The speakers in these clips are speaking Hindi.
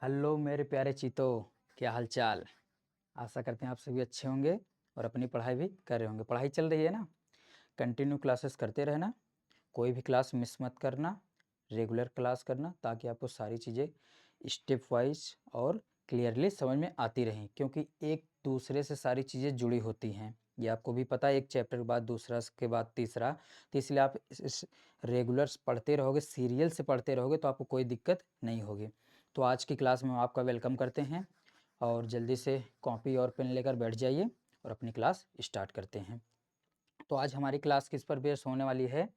हेलो मेरे प्यारे चीतो, क्या हाल चाल। आशा करते हैं आप सभी अच्छे होंगे और अपनी पढ़ाई भी कर रहे होंगे। पढ़ाई चल रही है ना, कंटिन्यू क्लासेस करते रहना, कोई भी क्लास मिस मत करना, रेगुलर क्लास करना ताकि आपको सारी चीज़ें स्टेप वाइज और क्लियरली समझ में आती रहें, क्योंकि एक दूसरे से सारी चीज़ें जुड़ी होती हैं। ये आपको भी पता है, एक चैप्टर के बाद दूसरा, के बाद तीसरा। तो इसलिए आप इस रेगुलर पढ़ते रहोगे, सीरियल से पढ़ते रहोगे तो आपको कोई दिक्कत नहीं होगी। तो आज की क्लास में हम आपका वेलकम करते हैं और जल्दी से कॉपी और पेन लेकर बैठ जाइए और अपनी क्लास स्टार्ट करते हैं। तो आज हमारी क्लास किस पर बेस होने वाली है?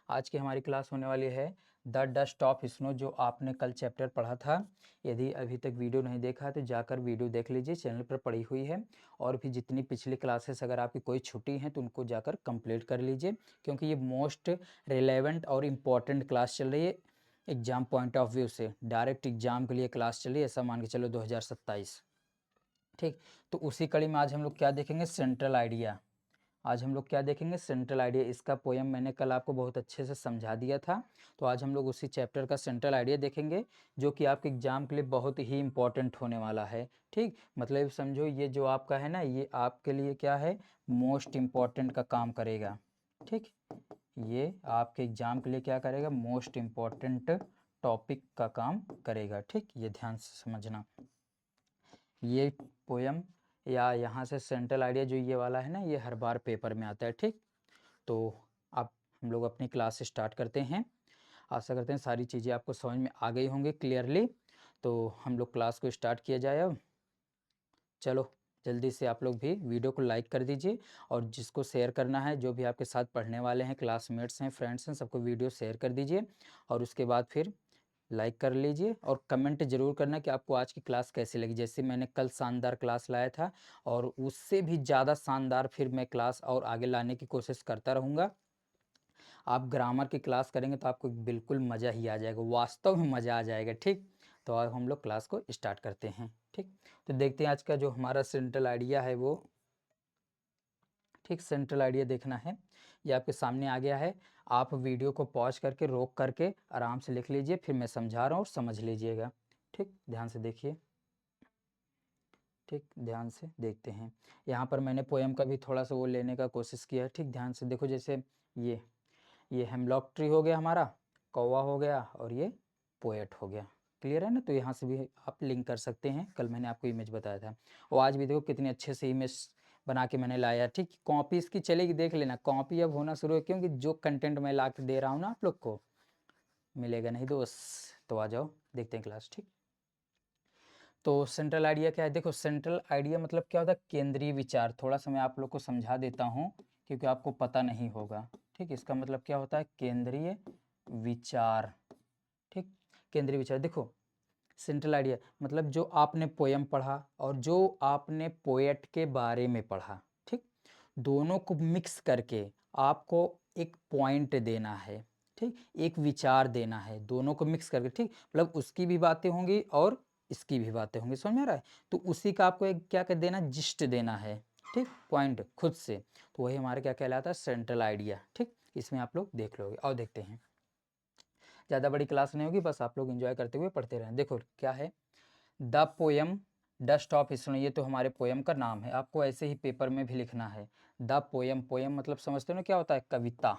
आज की हमारी क्लास होने वाली है द डस्ट ऑफ स्नो, जो आपने कल चैप्टर पढ़ा था। यदि अभी तक वीडियो नहीं देखा है तो जाकर वीडियो देख लीजिए, चैनल पर पड़ी हुई है। और भी जितनी पिछली क्लासेस अगर आपकी कोई छुट्टी हैं तो उनको जाकर कंप्लीट कर लीजिए, क्योंकि ये मोस्ट रिलेवेंट और इम्पॉर्टेंट क्लास चल रही है एग्ज़ाम पॉइंट ऑफ व्यू से। डायरेक्ट एग्जाम के लिए क्लास चल रही है, ऐसा मान के चलो 2027। ठीक, तो उसी कड़ी में आज हम लोग क्या देखेंगे? Central idea. आज हम लोग क्या देखेंगे? Central idea. इसका पोयम मैंने कल आपको बहुत अच्छे से समझा दिया था, तो आज हम लोग उसी चैप्टर का सेंट्रल आइडिया देखेंगे, जो कि आपके एग्जाम के लिए बहुत ही इंपॉर्टेंट होने वाला है। ठीक, मतलब समझो ये जो आपका है ना, ये आपके लिए क्या है? मोस्ट इम्पॉर्टेंट का काम करेगा। ठीक, ये आपके एग्जाम के लिए क्या करेगा? मोस्ट इम्पॉर्टेंट टॉपिक का काम करेगा। ठीक, ये ध्यान से समझना। ये पोयम या यहाँ से सेंट्रल आइडिया जो ये वाला है ना, ये हर बार पेपर में आता है। ठीक, तो अब हम लोग अपनी क्लास स्टार्ट करते हैं। आशा करते हैं सारी चीज़ें आपको समझ में आ गई होंगी क्लियरली। तो हम लोग क्लास को स्टार्ट किया जाए अब। चलो जल्दी से आप लोग भी वीडियो को लाइक कर दीजिए, और जिसको शेयर करना है, जो भी आपके साथ पढ़ने वाले हैं, क्लासमेट्स हैं, फ्रेंड्स हैं, सबको वीडियो शेयर कर दीजिए। और उसके बाद फिर लाइक कर लीजिए और कमेंट ज़रूर करना कि आपको आज की क्लास कैसी लगी। जैसे मैंने कल शानदार क्लास लाया था, और उससे भी ज़्यादा शानदार फिर मैं क्लास और आगे लाने की कोशिश करता रहूँगा। आप ग्रामर की क्लास करेंगे तो आपको बिल्कुल मज़ा ही आ जाएगा, वास्तव में मज़ा आ जाएगा। ठीक, तो अब हम लोग क्लास को स्टार्ट करते हैं। ठीक, तो देखते हैं आज का जो हमारा सेंट्रल आइडिया है वो। ठीक, सेंट्रल आइडिया देखना है, ये आपके सामने आ गया है। आप वीडियो को पॉज करके, रोक करके आराम से लिख लीजिए, फिर मैं समझा रहा हूँ और समझ लीजिएगा। ठीक, ध्यान से देखिए। ठीक, ध्यान से देखते हैं। यहाँ पर मैंने पोएम का भी थोड़ा सा वो लेने का कोशिश किया है। ठीक, ध्यान से देखो। जैसे ये हेमलॉक ट्री हो गया हमारा, कौवा हो गया, और ये पोएट हो गया। क्लियर है ना? तो यहाँ से भी आप लिंक कर सकते हैं। कल मैंने आपको इमेज बताया था, और आज भी देखो कितने अच्छे से इमेज बना के मैंने लाया। ठीक, कॉपी इसकी चलेगी, देख लेना। कॉपी अब होना शुरू है, क्योंकि जो कंटेंट मैं ला के दे रहा हूँ ना, आप लोग को मिलेगा नहीं दोस्त। तो आ जाओ, देखते हैं क्लास। ठीक, तो सेंट्रल आइडिया क्या है? देखो, सेंट्रल आइडिया मतलब क्या होता है? केंद्रीय विचार। थोड़ा सा मैं आप लोग को समझा देता हूँ, क्योंकि आपको पता नहीं होगा। ठीक, इसका मतलब क्या होता है? केंद्रीय विचार। ठीक, केंद्रीय विचार। देखो, सेंट्रल आइडिया मतलब जो आपने पोयम पढ़ा और जो आपने पोएट के बारे में पढ़ा, ठीक, दोनों को मिक्स करके आपको एक पॉइंट देना है। ठीक, एक विचार देना है, दोनों को मिक्स करके। ठीक, मतलब उसकी भी बातें होंगी और इसकी भी बातें होंगी, समझ में आ रहा है? तो उसी का आपको एक क्या कर देना? जिस्ट देना है। ठीक, पॉइंट खुद से। तो वही हमारा क्या कहलाता है? Central idea. ठीक, इसमें आप लोग देख लोगे। और देखते हैं, ज़्यादा बड़ी क्लास नहीं होगी, बस आप लोग एंजॉय करते हुए पढ़ते रहें। देखो क्या है, the poem dust of snow, ये तो हमारे पोयम का नाम है। आपको ऐसे ही पेपर में भी लिखना है द पोयम। पोयम मतलब समझते हो ना क्या होता है? कविता।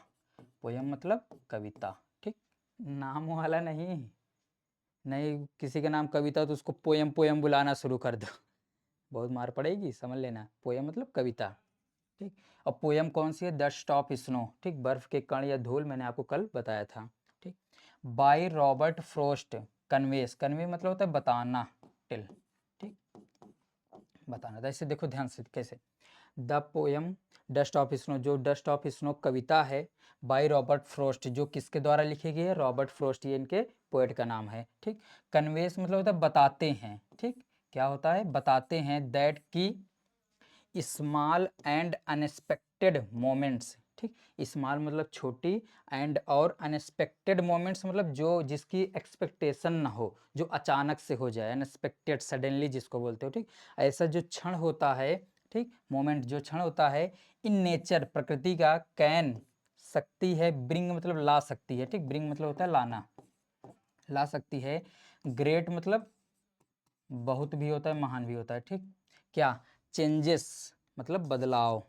पोयम मतलब कविता। ठीक, नाम वाला नहीं। नहीं, किसी का नाम कविता तो उसको पोयम पोयम बुलाना शुरू कर दो, बहुत मार पड़ेगी, समझ लेना। पोयम मतलब कविता। ठीक, और पोयम कौन सी है? Dust of snow. ठीक, बर्फ के कण या धूल, मैंने आपको कल बताया था। ठीक, बाय रॉबर्ट फ्रोस्ट। कन्वेस, कन्वे मतलब होता है बताना, टिल। ठीक, बताना था। इसे देखो ध्यान से कैसे। The poem dust of snow, जो डस्ट ऑफ स्नो कविता है, बाय रॉबर्ट फ्रोस्ट, जो किसके द्वारा लिखी गई है? रॉबर्ट फ्रोस्ट, ये इनके पोएट का नाम है। ठीक, कन्वेस मतलब होता है बताते हैं। ठीक, क्या होता है? बताते हैं। दैट की स्मॉल एंड अनएक्सपेक्टेड मोमेंट्स। ठीक, स्मॉल मतलब छोटी, एंड और अनएक्सपेक्टेड मोमेंट्स मतलब जो जिसकी एक्सपेक्टेशन ना हो, जो अचानक से हो जाए, अनएक्सपेक्टेड, सडनली जिसको बोलते हो। ठीक, ऐसा जो क्षण होता है, ठीक, मोमेंट जो क्षण होता है, इन नेचर, प्रकृति का, कैन सकती है, ब्रिंग मतलब ला सकती है। ठीक, ब्रिंग मतलब होता है लाना, ला सकती है। ग्रेट मतलब बहुत भी होता है, महान भी होता है। ठीक, क्या चेंजेस मतलब बदलाव,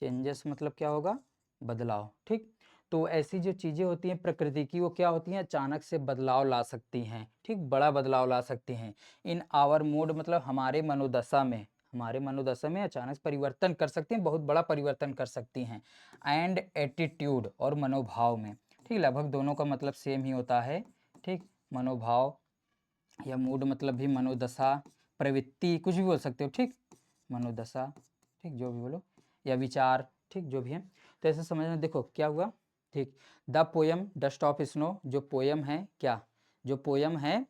चेंजेस मतलब क्या होगा, बदलाव। ठीक, तो ऐसी जो चीज़ें होती हैं प्रकृति की, वो क्या होती हैं, अचानक से बदलाव ला सकती हैं। ठीक, बड़ा बदलाव ला सकती हैं। इन आवर मूड मतलब हमारे मनोदशा में, हमारे मनोदशा में अचानक परिवर्तन कर सकती हैं, बहुत बड़ा परिवर्तन कर सकती हैं। एंड एटीट्यूड और मनोभाव में। ठीक, लगभग दोनों का मतलब सेम ही होता है। ठीक, मनोभाव या मूड मतलब भी मनोदशा, प्रवृत्ति, कुछ भी बोल सकते हो। ठीक, मनोदशा, ठीक, जो भी बोलो, या विचार, ठीक, जो भी है। तो ऐसे समझना, देखो क्या हुआ। ठीक, the poem dust of snow, जो पोयम है, क्या, जो पोयम है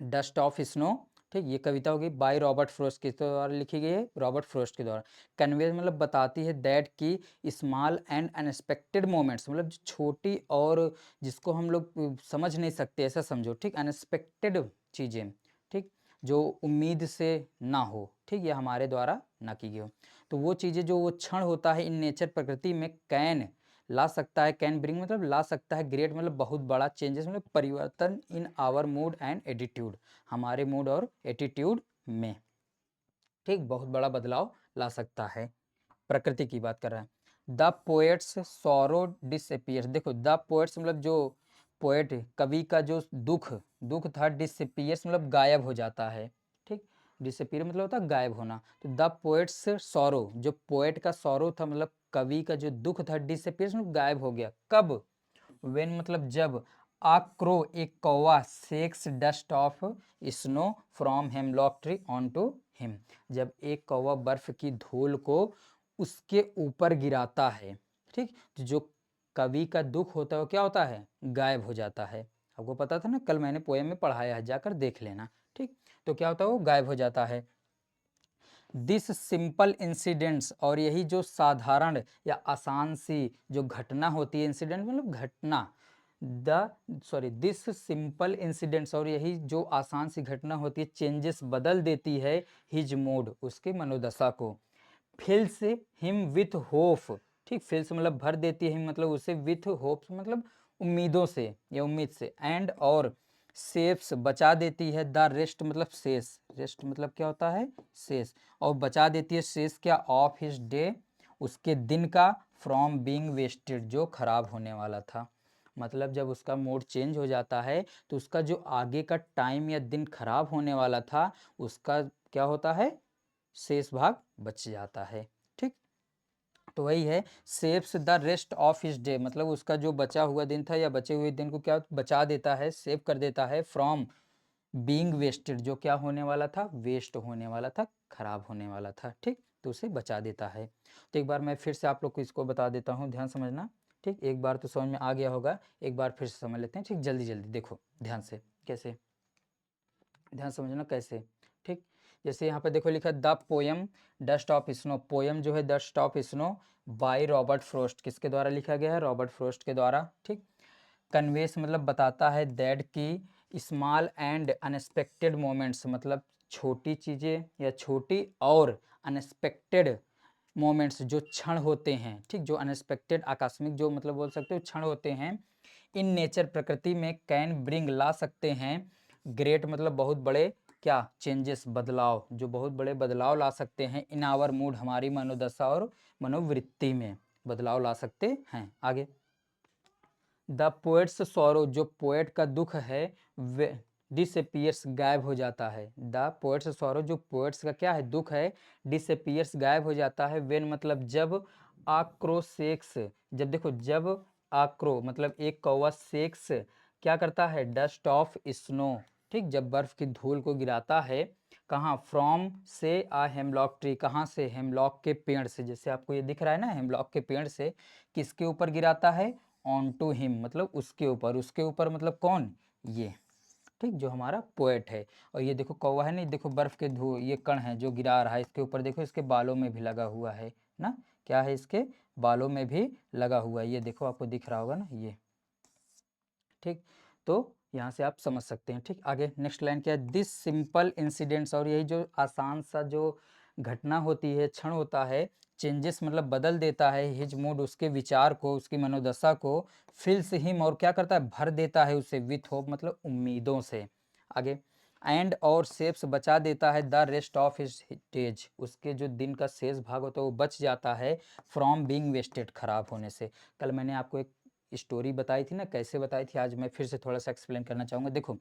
डस्ट ऑफ स्नो, ठीक, ये कविता होगी बाय रॉबर्ट फ्रोस्ट के द्वारा लिखी गई है, रॉबर्ट फ्रोस्ट के द्वारा। कन्वे मतलब बताती है दैट की स्मॉल एंड अनएक्सपेक्टेड मोमेंट्स, मतलब छोटी और जिसको हम लोग समझ नहीं सकते, ऐसा समझो। ठीक, अनएक्सपेक्टेड चीज़ें, ठीक, जो उम्मीद से ना हो, ठीक, ये हमारे द्वारा ना की गई हो। तो वो चीज़ें जो वो क्षण होता है इन नेचर प्रकृति में कैन ला सकता है, कैन ब्रिंग मतलब ला सकता है, ग्रेट मतलब बहुत बड़ा, चेंजेस मतलब परिवर्तन in our mood and attitude, हमारे मूड और एटीट्यूड में। ठीक, बहुत बड़ा बदलाव ला सकता है, प्रकृति की बात कर रहा है। द पोएट्स सॉरो डिसअपियर्स, देखो द पोएट्स मतलब जो पोएट, कवि का जो दुख, दुख था, डिसअपियर्स मतलब गायब हो जाता है। ठीक, डिसअपियर मतलब होता है गायब होना। तो द पोएट्स सॉरो, जो पोएट का सॉरो था मतलब कवि का जो दुख था, डिसअपियर्स मतलब गायब हो गया। कब, वेन मतलब जब, आ क्रो एक कौवा shakes dust of snow from hemlock tree on to him, जब एक कौवा बर्फ की धूल को उसके ऊपर गिराता है। ठीक, तो जो कवि का दुख होता है वो क्या होता है, गायब हो जाता है। आपको पता था ना, कल मैंने पोएम में पढ़ाया है, जाकर देख लेना। ठीक, तो क्या होता है, वो गायब हो जाता है। दिस सिंपल इंसिडेंट्स, और यही जो साधारण या आसान सी जो घटना होती है, इंसिडेंट मतलब घटना, दिस सिंपल इंसिडेंट्स, और यही जो आसान सी घटना होती है, चेंजेस बदल देती है हिज मूड, उसके मनोदशा को। फिल्स हिम विथ होप, ठीक, फिल्स मतलब भर देती है, मतलब उसे विथ होप मतलब उम्मीदों से या उम्मीद से, एंड और सेव्स बचा देती है, द रेस्ट मतलब शेष, रेस्ट मतलब क्या होता है, शेष, और बचा देती है शेष क्या, ऑफ हिज डे, उसके दिन का, फ्रॉम बीइंग वेस्टेड, जो खराब होने वाला था। मतलब जब उसका मूड चेंज हो जाता है तो उसका जो आगे का टाइम या दिन खराब होने वाला था, उसका क्या होता है, शेष भाग बच जाता है। ठीक, तो वही है, saves the rest of his day, मतलब उसका जो बचा हुआ दिन था या बचे हुए दिन को क्या बचा देता है, सेव कर देता है, फ्रॉम बीइंग वेस्टेड, जो क्या होने वाला था, वेस्ट होने वाला था, खराब होने वाला था। ठीक, तो उसे बचा देता है। तो एक बार मैं फिर से आप लोग को इसको बता देता हूँ, ध्यान समझना। ठीक, एक बार तो समझ में आ गया होगा, एक बार फिर से समझ लेते हैं। ठीक, जल्दी जल्दी देखो ध्यान से, कैसे, ध्यान समझना कैसे। ठीक, जैसे यहाँ पे देखो लिखा the poem dust of snow, poem जो है dust of snow by Robert frost, किसके द्वारा लिखा गया है, रॉबर्ट फ्रोस्ट के द्वारा। ठीक, कन्वेस मतलब बताता है, दैट की स्मॉल एंड अनएक्सपेक्टेड मोमेंट्स मतलब छोटी चीज़ें या छोटी और अनएक्सपेक्टेड मोमेंट्स जो क्षण होते हैं। ठीक, जो अनएक्सपेक्टेड आकस्मिक जो मतलब बोल सकते हो क्षण होते हैं, इन नेचर प्रकृति में कैन ब्रिंग ला सकते हैं, ग्रेट मतलब बहुत बड़े, क्या, चेंजेस बदलाव, जो बहुत बड़े बदलाव ला सकते हैं, इन आवर मूड हमारी मनोदशा और मनोवृत्ति में बदलाव ला सकते हैं। आगे, द पोएट्स सॉरो, जो पोएट का दुख है, वे डिसअपियर्स गायब हो जाता है। द पोएट्स सॉरो, जो पोएट्स का क्या है, दुख है, डिसअपियर्स गायब हो जाता है, वेन मतलब जब, आक्रोसेक्स, जब देखो जब, आक्रो मतलब एक कौवा सेक्स क्या करता है, डस्ट ऑफ स्नो, ठीक, जब बर्फ की धूल को गिराता है, कहाँ, फ्रॉम से आ हेमलॉक ट्री, कहाँ से, हेमलॉक के पेड़ से, जैसे आपको ये दिख रहा है ना, हेमलॉक के पेड़ से किसके ऊपर गिराता है, ऑन टू हिम मतलब उसके ऊपर, उसके ऊपर मतलब कौन, ये, ठीक, जो हमारा पोएट है। और ये देखो कौवा है नहीं, देखो बर्फ के धू ये कण है जो गिरा रहा है इसके ऊपर, देखो इसके बालों में भी लगा हुआ है ना, क्या है, इसके बालों में भी लगा हुआ है, ये देखो आपको दिख रहा होगा ना ये। ठीक, तो यहाँ से आप समझ सकते हैं। ठीक, आगे नेक्स्ट लाइन क्या है, दिस सिंपल इंसिडेंट्स, और यही जो आसान सा जो घटना होती है, क्षण होता है, चेंजेस मतलब बदल देता है, हिज मूड उसके विचार को, उसकी मनोदशा को, फिल्स हिम और क्या करता है, भर देता है उसे, विथ होप मतलब उम्मीदों से। आगे, एंड और शेप्स बचा देता है the rest of his days, उसके जो दिन का शेष भाग होता है वो बच जाता है फ्रॉम बीइंग वेस्टेड, खराब होने से। कल मैंने आपको एक स्टोरी बताई थी ना, कैसे बताई थी, आज मैं फिर से थोड़ा सा एक्सप्लेन करना चाहूँगा। देखो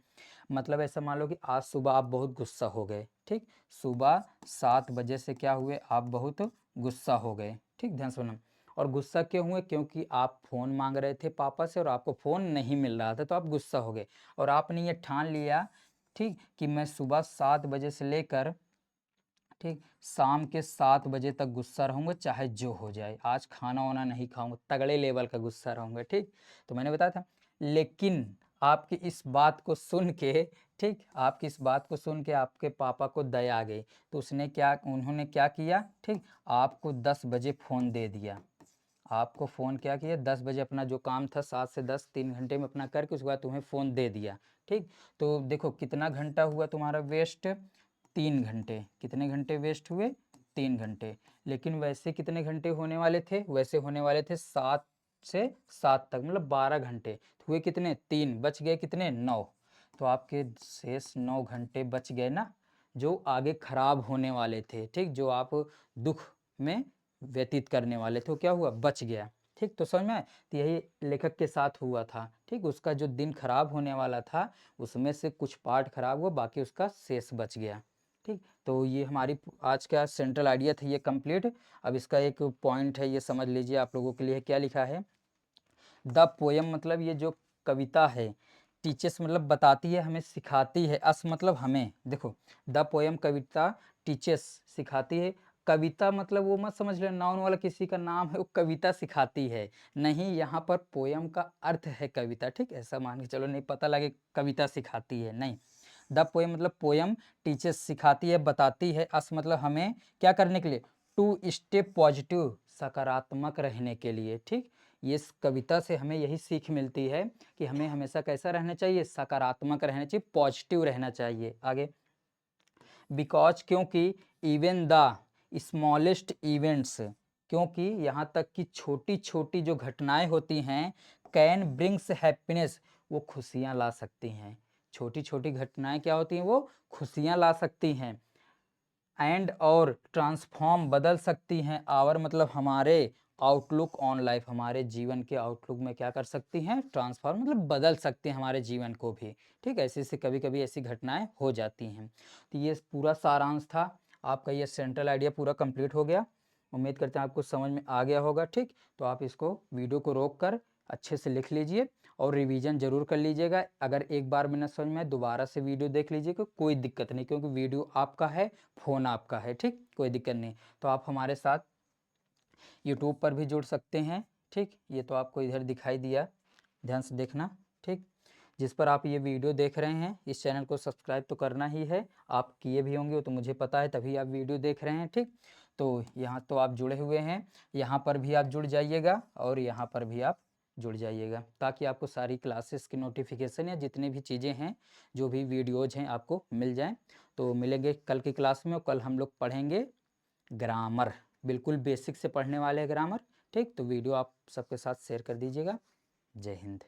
मतलब ऐसा मान लो कि आज सुबह आप बहुत गुस्सा हो गए, ठीक, सुबह 7 बजे से क्या हुए, आप बहुत गुस्सा हो गए, ठीक, ध्यान से सुनना। और गुस्सा क्यों हुए, क्योंकि आप फ़ोन मांग रहे थे पापा से और आपको फ़ोन नहीं मिल रहा था, तो आप गुस्सा हो गए। और आपने ये ठान लिया, ठीक, कि मैं सुबह 7 बजे से लेकर, ठीक, शाम के 7 बजे तक गुस्सा रहूँगा, चाहे जो हो जाए, आज खाना वाना नहीं खाऊंगा, तगड़े लेवल का गुस्सा रहूँगा, ठीक। तो मैंने बताया था, लेकिन आपकी इस बात को सुन के, ठीक, आपकी इस बात को सुन के आपके पापा को दया आ गई, तो उन्होंने क्या किया, ठीक, आपको 10 बजे फ़ोन दे दिया। आपको फ़ोन क्या किया, 10 बजे अपना जो काम था 7 से 10 3 घंटे में अपना करके उसके बाद तुम्हें फ़ोन दे दिया, ठीक। तो देखो कितना घंटा हुआ तुम्हारा वेस्ट, 3 घंटे। कितने घंटे वेस्ट हुए, 3 घंटे। लेकिन वैसे कितने घंटे होने वाले थे, वैसे होने वाले थे 7 से 7 तक, मतलब 12 घंटे। हुए कितने, 3, बच गए कितने, 9। तो आपके शेष 9 घंटे बच गए ना, जो आगे खराब होने वाले थे, ठीक, जो आप दुख में व्यतीत करने वाले थे, तो क्या हुआ, बच गया, ठीक। तो समझ में आया? तो यही लेखक के साथ हुआ था, ठीक, उसका जो दिन खराब होने वाला था उसमें से कुछ पार्ट खराब हुआ, बाकी उसका शेष बच गया, ठीक। तो ये हमारी आज का सेंट्रल आइडिया था ये कंप्लीट। अब इसका एक पॉइंट है, ये समझ लीजिए आप लोगों के लिए क्या लिखा है। द पोयम मतलब ये जो कविता है, टीचर्स मतलब बताती है, हमें सिखाती है, अस मतलब हमें, देखो द पोयम कविता टीचर्स सिखाती है, कविता मतलब वो मत समझ लेना नाउन वाला किसी का नाम है, वो कविता सिखाती है नहीं, यहाँ पर पोयम का अर्थ है कविता, ठीक, ऐसा मान के चलो, नहीं पता लगे कविता सिखाती है, नहीं। द पोयम मतलब पोयम टीचर्स सिखाती है, बताती है, अस मतलब हमें क्या करने के लिए, टू स्टे पॉजिटिव, सकारात्मक रहने के लिए, ठीक। ये इस कविता से हमें यही सीख मिलती है कि हमें हमेशा कैसा रहना चाहिए, सकारात्मक रहना चाहिए, पॉजिटिव रहना चाहिए। आगे, बिकॉज क्योंकि इवन द स्मॉलेस्ट इवेंट्स, क्योंकि यहाँ तक कि छोटी छोटी जो घटनाएं होती हैं, कैन ब्रिंग्स हैप्पीनेस, वो खुशियाँ ला सकती हैं। छोटी छोटी घटनाएं क्या होती हैं, वो खुशियाँ ला सकती हैं। एंड और ट्रांसफॉर्म, बदल सकती हैं, आवर मतलब हमारे, आउटलुक ऑन लाइफ, हमारे जीवन के आउटलुक में क्या कर सकती हैं, ट्रांसफॉर्म मतलब बदल सकते हैं हमारे जीवन को भी, ठीक। ऐसे ऐसे कभी कभी ऐसी घटनाएं हो जाती हैं। तो ये पूरा सारांश था आपका, ये सेंट्रल आइडिया पूरा कंप्लीट हो गया। उम्मीद करते हैं आपको समझ में आ गया होगा, ठीक। तो आप इसको वीडियो को रोक कर अच्छे से लिख लीजिए और रिवीजन जरूर कर लीजिएगा। अगर एक बार में न समझ में आए दोबारा से वीडियो देख लीजिएगा, कोई दिक्कत नहीं, क्योंकि वीडियो आपका है, फ़ोन आपका है, ठीक, कोई दिक्कत नहीं। तो आप हमारे साथ यूट्यूब पर भी जुड़ सकते हैं, ठीक, ये तो आपको इधर दिखाई दिया, ध्यान से देखना, ठीक। जिस पर आप ये वीडियो देख रहे हैं इस चैनल को सब्सक्राइब तो करना ही है, आप किए भी होंगे वो तो मुझे पता है, तभी आप वीडियो देख रहे हैं, ठीक। तो यहाँ तो आप जुड़े हुए हैं, यहाँ पर भी आप जुड़ जाइएगा और यहाँ पर भी आप जुड़ जाइएगा, ताकि आपको सारी क्लासेस की नोटिफिकेशन या जितनी भी चीज़ें हैं, जो भी वीडियोज़ हैं, आपको मिल जाएं। तो मिलेंगे कल की क्लास में, और कल हम लोग पढ़ेंगे ग्रामर, बिल्कुल बेसिक से पढ़ने वाले हैं ग्रामर, ठीक। तो वीडियो आप सबके साथ शेयर कर दीजिएगा। जय हिंद।